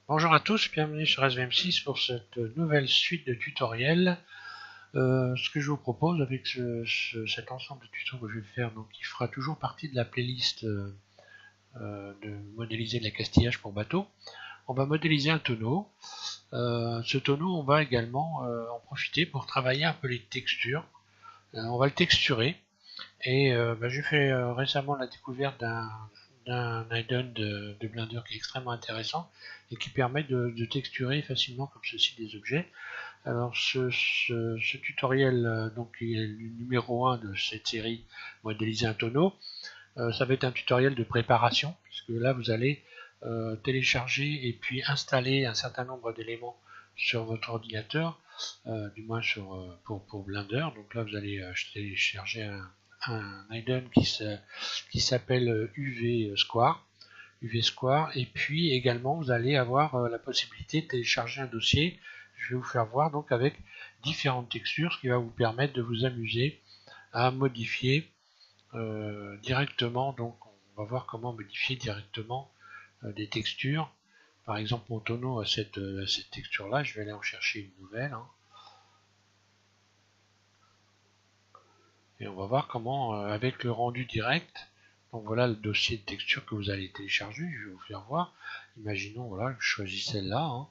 Bonjour à tous, bienvenue sur SVM6 pour cette nouvelle suite de tutoriels. Ce que je vous propose avec cet ensemble de tutos que je vais faire, donc qui fera toujours partie de la playlist de modéliser de l'accastillage pour bateau. On va modéliser un tonneau. Ce tonneau, on va également en profiter pour travailler un peu les textures. On va le texturer et j'ai fait récemment la découverte d'un add-on de Blender qui est extrêmement intéressant et qui permet de texturer facilement comme ceci des objets. Alors ce tutoriel donc qui est le numéro 1 de cette série modéliser un tonneau, ça va être un tutoriel de préparation puisque là vous allez télécharger et puis installer un certain nombre d'éléments sur votre ordinateur, du moins pour Blender. Donc là vous allez télécharger un add-on qui s'appelle UV Square. Et puis également vous allez avoir la possibilité de télécharger un dossier. Je vais vous faire voir donc avec différentes textures, ce qui va vous permettre de vous amuser à modifier directement. Donc on va voir comment modifier directement des textures. Par exemple mon tonneau a cette texture là, je vais aller en chercher une nouvelle, hein. Et on va voir comment avec le rendu direct. Donc voilà le dossier de texture que vous allez télécharger, je vais vous faire voir. Imaginons, voilà, je choisis celle-là, hein.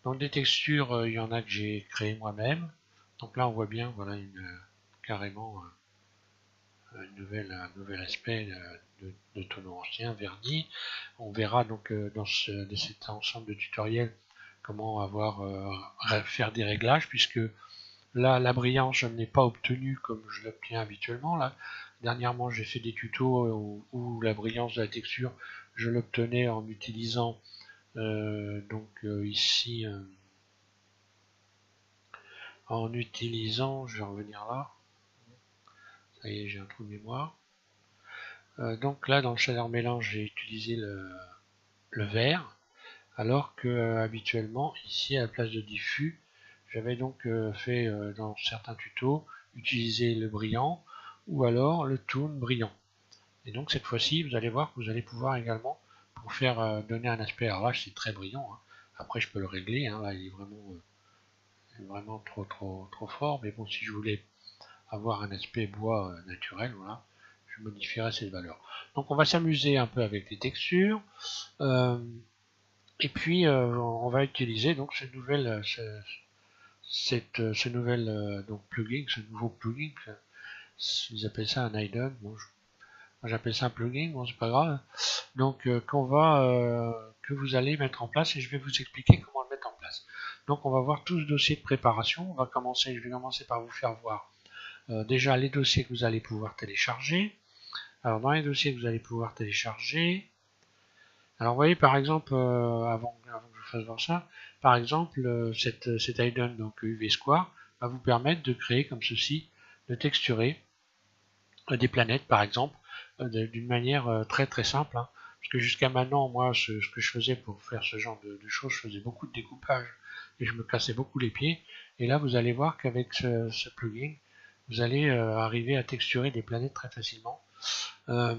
Donc des textures, il y en a que j'ai créé moi-même. Donc là on voit bien, voilà, carrément un nouvel aspect de tonneau ancien verni. On verra donc dans cet ensemble de tutoriels comment faire des réglages, puisque là la brillance je ne l'ai pas obtenue comme je l'obtiens habituellement. Là dernièrement j'ai fait des tutos où la brillance de la texture je l'obtenais en utilisant ici je vais revenir là, ça y est j'ai un trou de mémoire. Donc là dans le shader mélange j'ai utilisé le vert, alors que habituellement ici à la place de diffus j'avais donc fait dans certains tutos utiliser le brillant ou alors le toon brillant. Et donc cette fois-ci vous allez voir que vous allez pouvoir également pour faire donner un aspect, alors là c'est très brillant, hein. Après je peux le régler, hein. Là il est vraiment trop fort, mais bon si je voulais avoir un aspect bois naturel, voilà, je modifierai cette valeur. Donc on va s'amuser un peu avec les textures. Euh, Et puis on va utiliser donc ce nouvel donc plugin, ce nouveau plugin. Ils appellent ça un add-on. Bon, moi j'appelle ça un plugin. Bon, c'est pas grave. Donc que vous allez mettre en place et je vais vous expliquer comment le mettre en place. Donc on va voir tout ce dossier de préparation. Je vais commencer par vous faire voir déjà les dossiers que vous allez pouvoir télécharger. Alors dans les dossiers que vous allez pouvoir télécharger, alors vous voyez par exemple, avant que je vous fasse voir ça, par exemple cet add-on donc UV Square va vous permettre de créer comme ceci, de texturer des planètes par exemple, d'une manière très simple, hein. Parce que jusqu'à maintenant, moi ce que je faisais pour faire ce genre de choses, je faisais beaucoup de découpage et je me cassais beaucoup les pieds. Et là vous allez voir qu'avec ce plugin, vous allez arriver à texturer des planètes très facilement. Euh,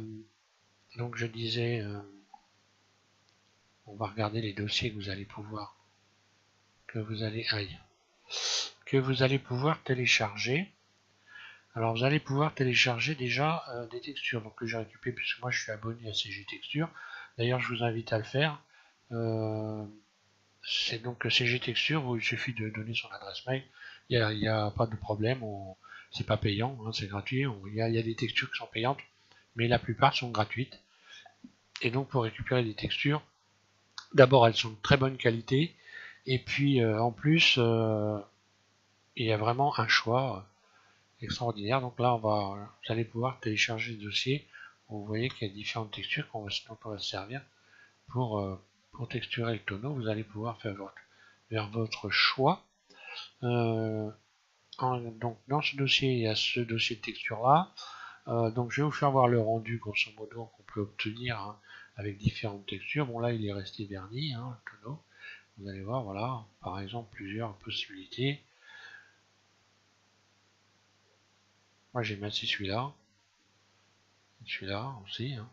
donc je disais, on va regarder les dossiers que vous allez pouvoir que vous allez pouvoir télécharger. Alors vous allez pouvoir télécharger déjà des textures donc que j'ai récupéré puisque moi je suis abonné à CG Texture. D'ailleurs je vous invite à le faire. C'est donc CG Texture où il suffit de donner son adresse mail. Il n'y a pas de problème, c'est pas payant, hein, c'est gratuit. Il y a des textures qui sont payantes, mais la plupart sont gratuites. Et donc pour récupérer des textures, d'abord elles sont de très bonne qualité et puis en plus il y a vraiment un choix extraordinaire. Donc là vous allez pouvoir télécharger le dossier. Vous voyez qu'il y a différentes textures dont on va se servir pour texturer le tonneau. Vous allez pouvoir faire votre choix. Donc dans ce dossier il y a ce dossier de texture là. Donc je vais vous faire voir le rendu grosso modo qu'on peut obtenir, hein, avec différentes textures. Bon là il est resté verni, hein, le tonneau. Vous allez voir, voilà, par exemple plusieurs possibilités. Moi j'ai mis celui-là aussi, hein.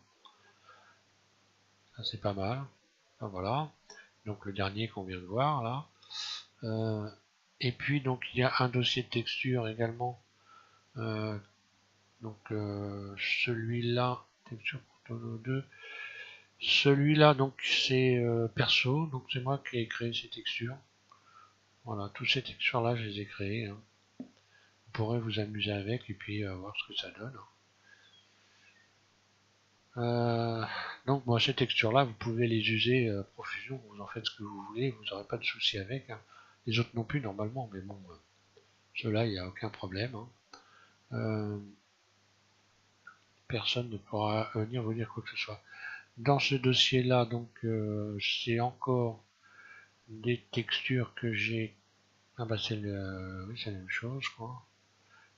Ça c'est pas mal. Enfin, voilà. donc le dernier qu'on vient de voir là. Et puis donc il y a un dossier de texture également, donc celui-là, texture Portolo 2, celui-là donc c'est perso, donc c'est moi qui ai créé ces textures. Voilà, toutes ces textures là je les ai créées, hein. Vous pourrez vous amuser avec et puis voir ce que ça donne. Donc bon, ces textures là vous pouvez les user profusion, vous en faites ce que vous voulez, vous n'aurez pas de soucis avec, hein. Les autres non plus normalement, mais bon, ceux-là il n'y a aucun problème, hein. Personne ne pourra venir vous dire quoi que ce soit. Dans ce dossier là, donc c'est encore des textures que j'ai. Ah bah c'est oui, c'est la même chose je crois.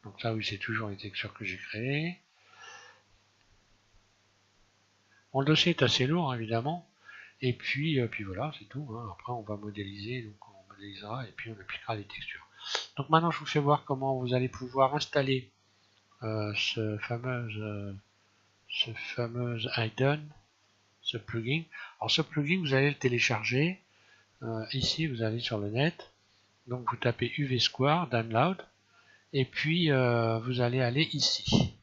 Donc ça oui, c'est toujours les textures que j'ai créées. Bon, le dossier est assez lourd évidemment. Et puis voilà, c'est tout, hein. Après on va modéliser, donc on modélisera et puis on appliquera les textures. Donc maintenant je vous fais voir comment vous allez pouvoir installer ce fameux Hidden, ce plugin. Alors ce plugin vous allez le télécharger. Ici vous allez sur le net, donc vous tapez UV Square Download et puis vous allez aller ici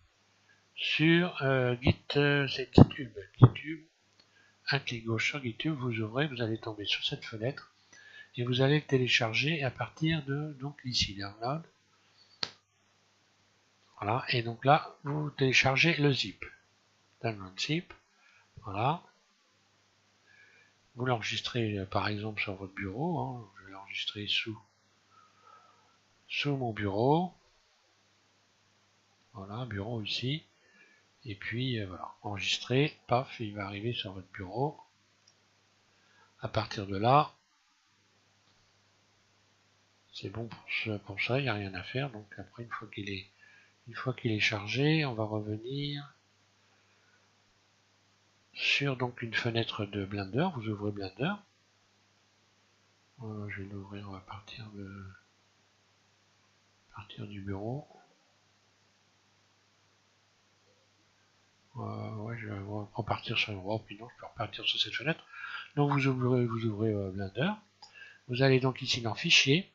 sur c'est GitHub, un clic gauche sur GitHub, vous ouvrez, vous allez tomber sur cette fenêtre et vous allez le télécharger à partir de donc ici Download. Voilà, et donc là vous téléchargez le zip, Download zip, voilà. Vous l'enregistrez par exemple sur votre bureau, hein. Je vais l'enregistrer sous mon bureau. Voilà, bureau ici. Et puis voilà, enregistrer, paf, il va arriver sur votre bureau. À partir de là, c'est bon pour ça, il n'y a rien à faire. Donc après, une fois qu'il est chargé, on va revenir sur donc une fenêtre de Blender. Vous ouvrez Blender. Je vais l'ouvrir à partir du bureau. Ouais, je vais repartir sur le bureau, puis non, je peux repartir sur cette fenêtre. Donc vous ouvrez Blender. Vous allez donc ici dans Fichier.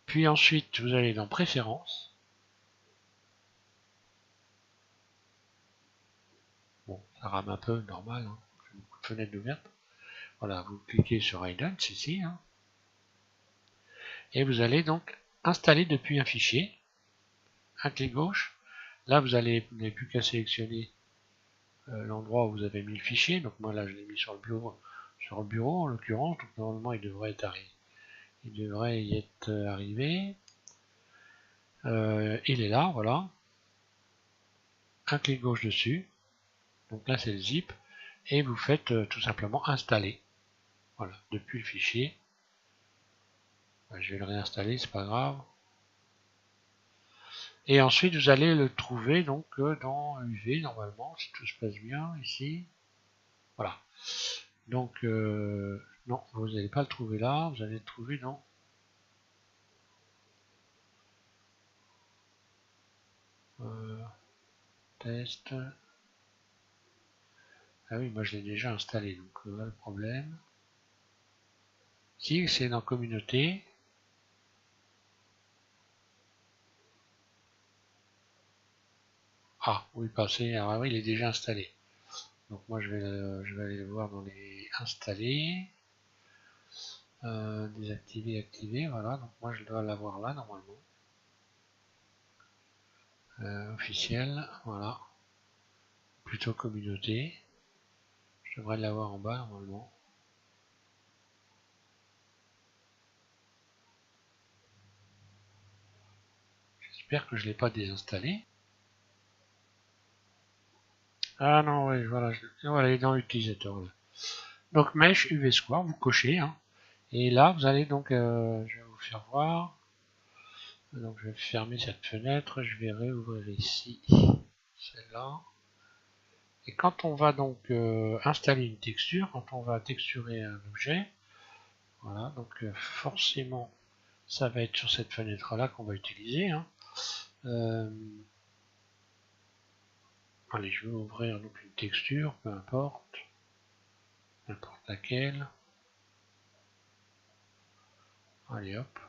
Puis ensuite, vous allez dans Préférences. Bon, ça rame un peu, normal, hein. J'ai beaucoup de fenêtres ouvertes. Voilà, vous cliquez sur Hidden, ici, hein. Et vous allez donc installer depuis un fichier. Un clic gauche. Là, vous n'avez plus qu'à sélectionner l'endroit où vous avez mis le fichier. Donc moi là, je l'ai mis sur le bureau en l'occurrence. Donc normalement, il devrait y être arrivé. Il est là, voilà. Un clic gauche dessus. Donc là, c'est le zip. Et vous faites tout simplement installer. Voilà, depuis le fichier. Je vais le réinstaller, c'est pas grave. Et ensuite, vous allez le trouver donc dans UV normalement, si tout se passe bien ici. Voilà. Donc, non, vous n'allez pas le trouver là, vous allez le trouver dans test. Ah oui, moi je l'ai déjà installé, donc voilà le problème. Si, c'est dans communauté. Ah, oui, passé. Ah oui, il est déjà installé. Donc moi je vais aller le voir dans les installés. Désactiver, activer, voilà. Donc moi je dois l'avoir là normalement. Officiel, voilà. Plutôt communauté. Je devrais l'avoir en bas normalement. J'espère que je ne l'ai pas désinstallé. Ah non, oui, voilà, voilà, il est dans l'utilisateur. Là. Donc Mesh UV Square, vous cochez, hein. Et là, vous allez donc, je vais vous faire voir. Donc je vais fermer cette fenêtre, je vais réouvrir ici, celle-là. Et quand on va donc installer une texture, quand on va texturer un objet, voilà, donc forcément, ça va être sur cette fenêtre-là qu'on va utiliser, hein. Allez, je vais ouvrir donc une texture, peu importe, n'importe laquelle. Allez hop.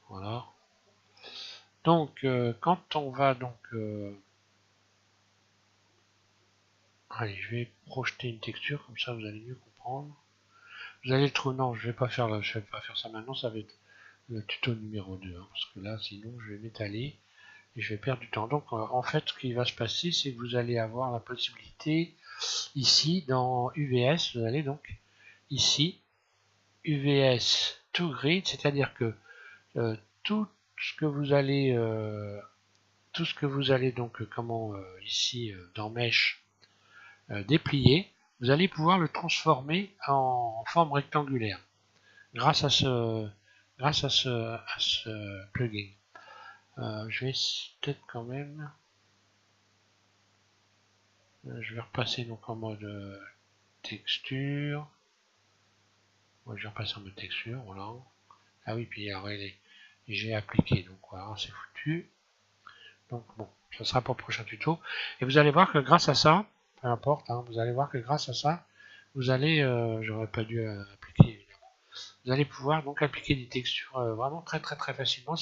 Voilà. Donc quand on va donc allez, je vais projeter une texture, comme ça vous allez mieux comprendre. Vous allez le trouver. Non, je vais pas faire ça maintenant, ça va être le tuto numéro 2, hein, parce que là sinon je vais m'étaler et je vais perdre du temps. Donc en fait ce qui va se passer, c'est que vous allez avoir la possibilité ici dans UVS, vous allez donc ici UVS to grid, c'est-à-dire que tout ce que vous allez donc ici dans Mesh déplier, vous allez pouvoir le transformer en forme rectangulaire grâce à ce plugin. Je vais peut-être quand même, je vais repasser donc en mode texture. Moi, je vais repasser en mode texture, voilà. Ah oui, puis alors j'ai appliqué, donc voilà, c'est foutu. Donc bon, ça sera pour le prochain tuto. Et vous allez voir que grâce à ça, peu importe, hein, vous allez voir que grâce à ça, vous allez, j'aurais pas dû appliquer évidemment, vous allez pouvoir donc appliquer des textures vraiment très facilement.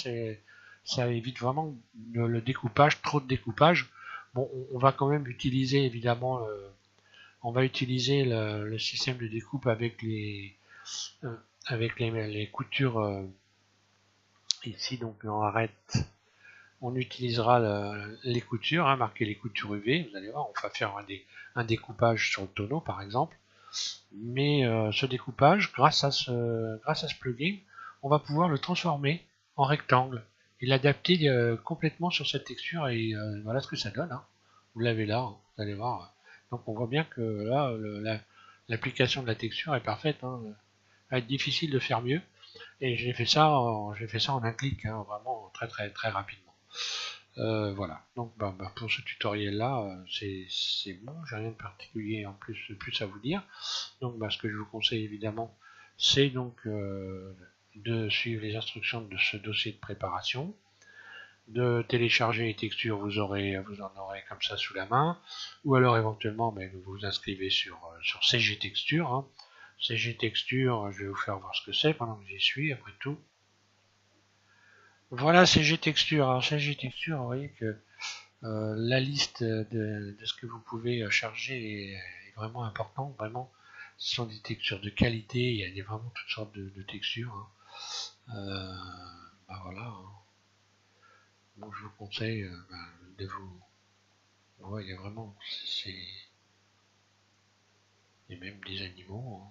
Ça évite vraiment le découpage, trop de découpage. Bon, on va quand même utiliser évidemment, on va utiliser le système de découpe avec les coutures ici. Donc on utilisera les coutures, hein, marquer les coutures UV. Vous allez voir, on va faire un découpage sur le tonneau par exemple. Mais ce découpage, grâce à ce plugin, on va pouvoir le transformer en rectangle et l'adapter complètement sur cette texture. Et voilà ce que ça donne, hein. Vous l'avez là, hein, vous allez voir. Donc on voit bien que là, l'application de la texture est parfaite, hein. Ça va être difficile de faire mieux. Et j'ai fait ça en un clic, hein, vraiment très rapidement. Voilà, donc pour ce tutoriel là c'est bon, j'ai rien de particulier en plus à vous dire. Donc ce que je vous conseille évidemment, c'est donc de suivre les instructions de ce dossier de préparation, de télécharger les textures, vous en aurez comme ça sous la main, ou alors éventuellement vous vous inscrivez sur CG Texture, hein. CG Texture, je vais vous faire voir ce que c'est pendant que j'y suis après tout. Voilà CG Texture. Alors CG Texture, vous voyez que la liste de ce que vous pouvez charger est vraiment importante. Vraiment, ce sont des textures de qualité. Il y a vraiment toutes sortes de textures, hein. Voilà, hein. Donc je vous conseille de vous. Ouais, il y a vraiment, il y a même des animaux, hein.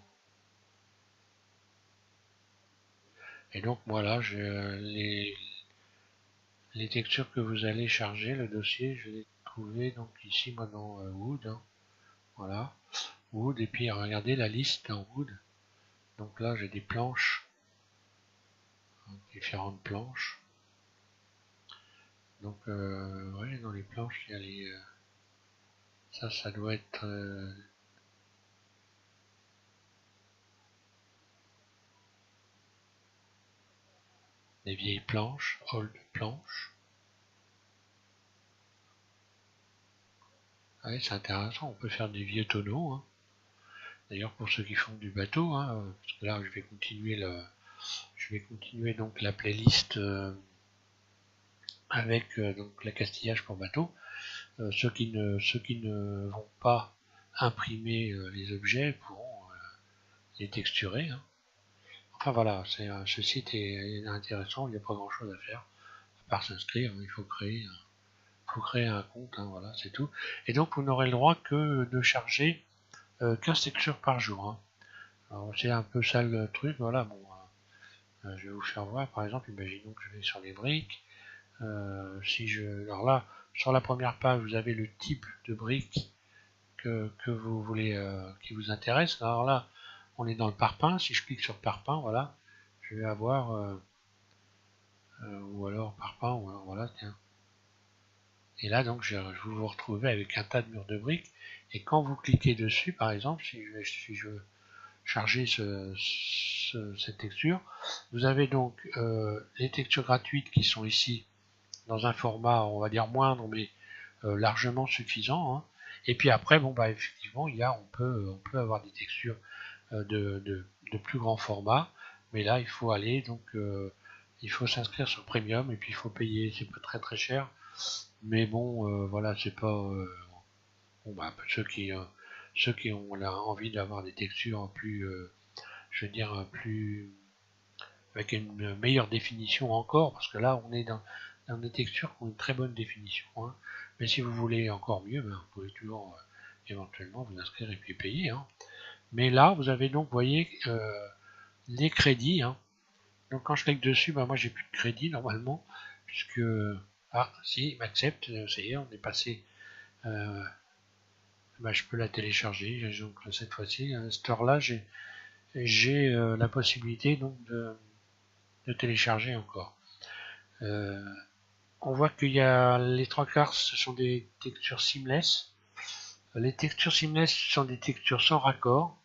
Et donc voilà, les textures que vous allez charger, le dossier, je l'ai trouvé donc ici moi dans Wood, hein. Voilà, Wood, et puis regardez la liste en Wood. Donc là j'ai des planches, différentes planches. Donc ouais, dans les planches il y a les ça doit être des vieilles planches, old planches. Ouais, c'est intéressant, on peut faire des vieux tonneaux, hein. D'ailleurs pour ceux qui font du bateau, hein, parce que là je vais continuer donc la playlist avec donc l'accastillage pour bateau. Ceux qui ne vont pas imprimer les objets pourront les texturer, hein. Enfin voilà, ce site est intéressant, il n'y a pas grand chose à faire, à part s'inscrire, il faut créer un compte, hein, voilà, c'est tout. Et donc vous n'aurez le droit que de charger 15 textures par jour, hein. Alors c'est un peu ça le truc, voilà, bon, je vais vous faire voir, par exemple, imaginons que je vais sur les briques, alors là, sur la première page, vous avez le type de brique que vous voulez, qui vous intéresse. Alors là, on est dans le parpaing. Si je clique sur parpaing, voilà, je vais avoir, ou alors parpaing, ou alors voilà, tiens. Et là, donc, vous vous retrouvez avec un tas de murs de briques. Et quand vous cliquez dessus, par exemple, si je veux charger cette texture, vous avez donc les textures gratuites qui sont ici dans un format, on va dire moindre, mais largement suffisant, hein. Et puis après, bon effectivement, on peut avoir des textures de de plus grand format, mais là il faut aller donc il faut s'inscrire sur Premium et puis il faut payer, c'est pas très cher, mais bon voilà, c'est pas bon, bah, ceux qui ont là, envie d'avoir des textures plus je veux dire plus avec une meilleure définition encore, parce que là on est dans des textures qui ont une très bonne définition, hein. Mais si vous voulez encore mieux, ben, vous pouvez toujours éventuellement vous inscrire et puis payer, hein. Mais là vous avez donc, vous voyez, les crédits, hein. Donc quand je clique dessus, ben, moi j'ai plus de crédit normalement, puisque ah si, il m'accepte, ça y est, on est passé, ben, je peux la télécharger. Donc cette fois-ci, à cette heure-là, j'ai la possibilité donc de télécharger encore. On voit qu'il y a les trois quarts, ce sont des textures seamless. Les textures seamless sont des textures sans raccord,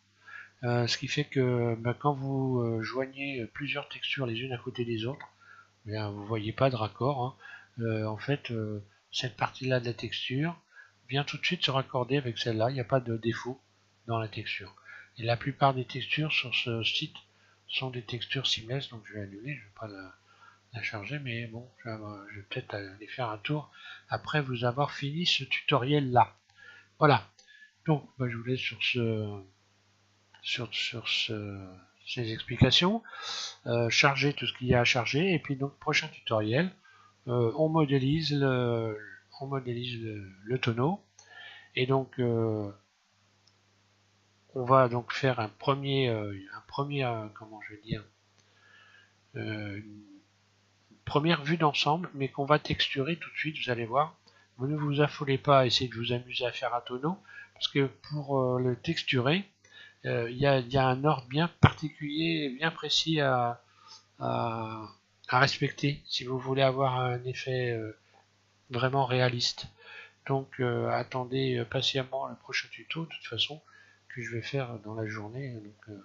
ce qui fait que quand vous joignez plusieurs textures les unes à côté des autres, bien, vous voyez pas de raccord, hein. En fait, cette partie-là de la texture vient tout de suite se raccorder avec celle-là. Il n'y a pas de défaut dans la texture. Et la plupart des textures sur ce site sont des textures seamless, donc je vais annuler, je ne vais pas la charger, mais bon, je vais peut-être aller faire un tour après vous avoir fini ce tutoriel là. Voilà, donc bah, je vous laisse sur ces explications, charger tout ce qu'il y a à charger, et puis donc prochain tutoriel, on modélise le tonneau, et donc on va donc faire un premier comment je vais dire, une première vue d'ensemble, mais qu'on va texturer tout de suite, vous allez voir. Vous ne vous affolez pas à essayer de vous amuser à faire un tonneau, parce que pour le texturer, il y a un ordre bien particulier, bien précis à respecter, si vous voulez avoir un effet vraiment réaliste. Donc attendez patiemment le prochain tuto, de toute façon, que je vais faire dans la journée. Donc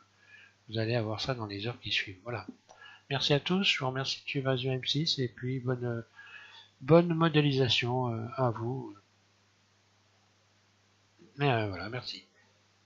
vous allez avoir ça dans les heures qui suivent. Voilà. Merci à tous, je vous remercie de suivre Azure M6 et puis bonne modélisation à vous. Mais voilà, merci.